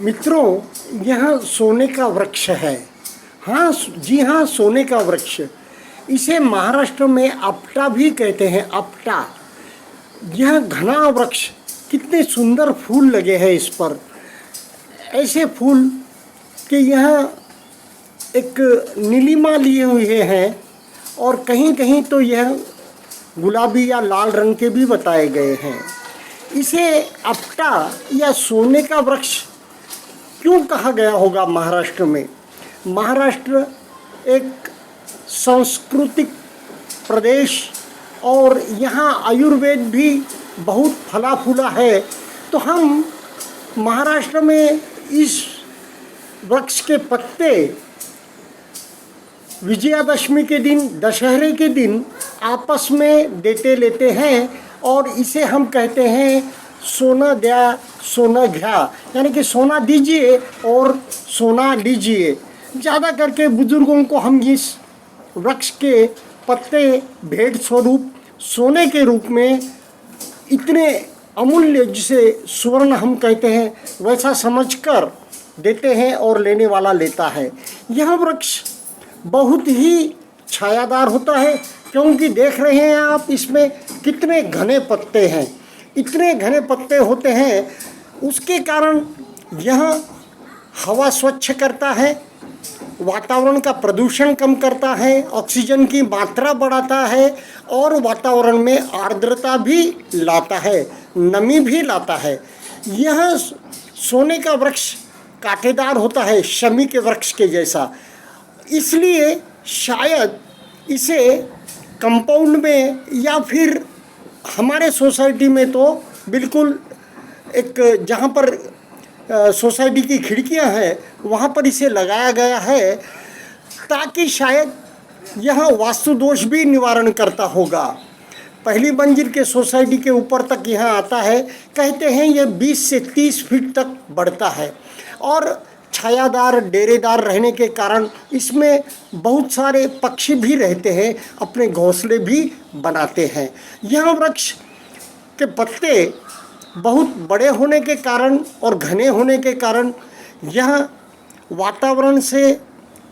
मित्रों, यह सोने का वृक्ष है। हाँ जी हाँ, सोने का वृक्ष। इसे महाराष्ट्र में अपटा भी कहते हैं, अपटा। यह घना वृक्ष, कितने सुंदर फूल लगे हैं इस पर। ऐसे फूल कि यह एक नीलिमा लिए हुए हैं और कहीं कहीं तो यह गुलाबी या लाल रंग के भी बताए गए हैं। इसे अपटा या सोने का वृक्ष क्यों कहा गया होगा महाराष्ट्र में? महाराष्ट्र एक सांस्कृतिक प्रदेश और यहाँ आयुर्वेद भी बहुत फला फूला है। तो हम महाराष्ट्र में इस वृक्ष के पत्ते विजयादशमी के दिन, दशहरे के दिन आपस में देते लेते हैं और इसे हम कहते हैं सोना द्या सोना घ्या, यानी कि सोना दीजिए और सोना लीजिए। ज़्यादा करके बुजुर्गों को हम इस वृक्ष के पत्ते भेंट स्वरूप सोने के रूप में इतने अमूल्य, जिसे स्वर्ण हम कहते हैं, वैसा समझकर देते हैं और लेने वाला लेता है। यह वृक्ष बहुत ही छायादार होता है, क्योंकि देख रहे हैं आप इसमें कितने घने पत्ते हैं। इतने घने पत्ते होते हैं, उसके कारण यह हवा स्वच्छ करता है, वातावरण का प्रदूषण कम करता है, ऑक्सीजन की मात्रा बढ़ाता है और वातावरण में आर्द्रता भी लाता है, नमी भी लाता है। यह सोने का वृक्ष कांटेदार होता है, शमी के वृक्ष के जैसा। इसलिए शायद इसे कंपाउंड में या फिर हमारे सोसाइटी में तो बिल्कुल एक, जहाँ पर सोसाइटी की खिड़कियाँ हैं वहाँ पर इसे लगाया गया है, ताकि शायद यह वास्तु दोष भी निवारण करता होगा। पहली मंजिल के सोसाइटी के ऊपर तक यह आता है। कहते हैं यह 20 से 30 फीट तक बढ़ता है और छायादार डेरेदार रहने के कारण इसमें बहुत सारे पक्षी भी रहते हैं, अपने घोंसले भी बनाते हैं। यह वृक्ष के पत्ते बहुत बड़े होने के कारण और घने होने के कारण यह वातावरण से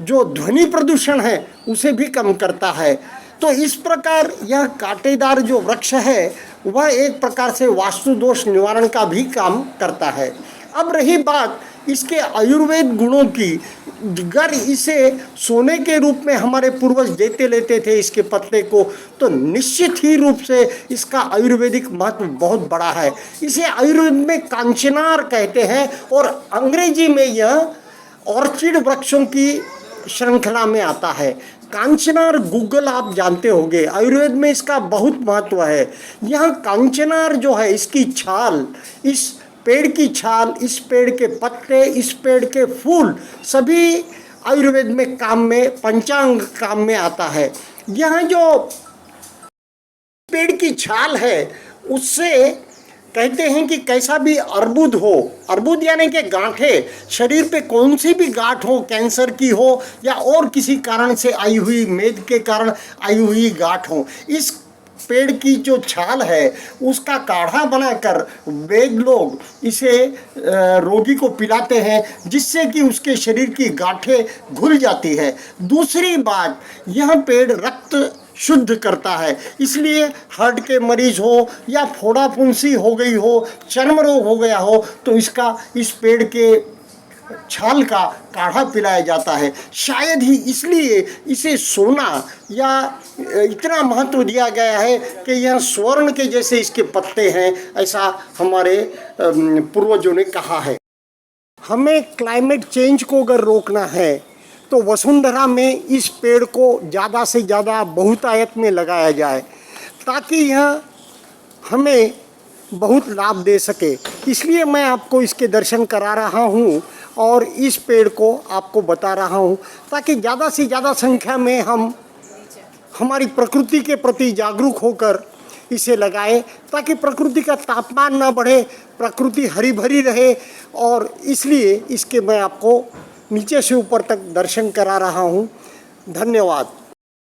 जो ध्वनि प्रदूषण है उसे भी कम करता है। तो इस प्रकार यह कांटेदार जो वृक्ष है वह एक प्रकार से वास्तु दोष निवारण का भी काम करता है। अब रही बात इसके आयुर्वेद गुणों की, अगर इसे सोने के रूप में हमारे पूर्वज देते लेते थे इसके पत्ते को, तो निश्चित ही रूप से इसका आयुर्वेदिक महत्व बहुत बड़ा है। इसे आयुर्वेद में कांचनार कहते हैं और अंग्रेजी में यह ऑर्चिड वृक्षों की श्रृंखला में आता है। कांचनार गूगल आप जानते होंगे, आयुर्वेद में इसका बहुत महत्व है। यह कांचनार जो है, इसकी छाल, इस पेड़ की छाल, इस पेड़ के पत्ते, इस पेड़ के फूल, सभी आयुर्वेद में काम में, पंचांग काम में आता है। यह जो पेड़ की छाल है उससे कहते हैं कि कैसा भी अर्बुद हो, अर्बुद यानी कि गांठें, शरीर पे कौन सी भी गांठ हो, कैंसर की हो या और किसी कारण से आई हुई, मेद के कारण आई हुई गांठ हो, इस पेड़ की जो छाल है उसका काढ़ा बनाकर वैद लोग इसे रोगी को पिलाते हैं, जिससे कि उसके शरीर की गांठें घुल जाती है। दूसरी बात, यह पेड़ रक्त शुद्ध करता है, इसलिए हार्ट के मरीज हो या फोड़ा फुंसी हो गई हो, चर्म रोग हो गया हो, तो इस पेड़ के छाल का काढ़ा पिलाया जाता है। शायद ही इसलिए इसे सोना या इतना महत्व दिया गया है कि यह स्वर्ण के जैसे इसके पत्ते हैं, ऐसा हमारे पूर्वजों ने कहा है। हमें क्लाइमेट चेंज को अगर रोकना है तो वसुंधरा में इस पेड़ को ज़्यादा से ज़्यादा बहुतायत में लगाया जाए, ताकि यह हमें बहुत लाभ दे सके। इसलिए मैं आपको इसके दर्शन करा रहा हूँ और इस पेड़ को आपको बता रहा हूँ, ताकि ज़्यादा से ज़्यादा संख्या में हम हमारी प्रकृति के प्रति जागरूक होकर इसे लगाएं, ताकि प्रकृति का तापमान ना बढ़े, प्रकृति हरी भरी रहे। और इसलिए इसके मैं आपको नीचे से ऊपर तक दर्शन करा रहा हूँ। धन्यवाद।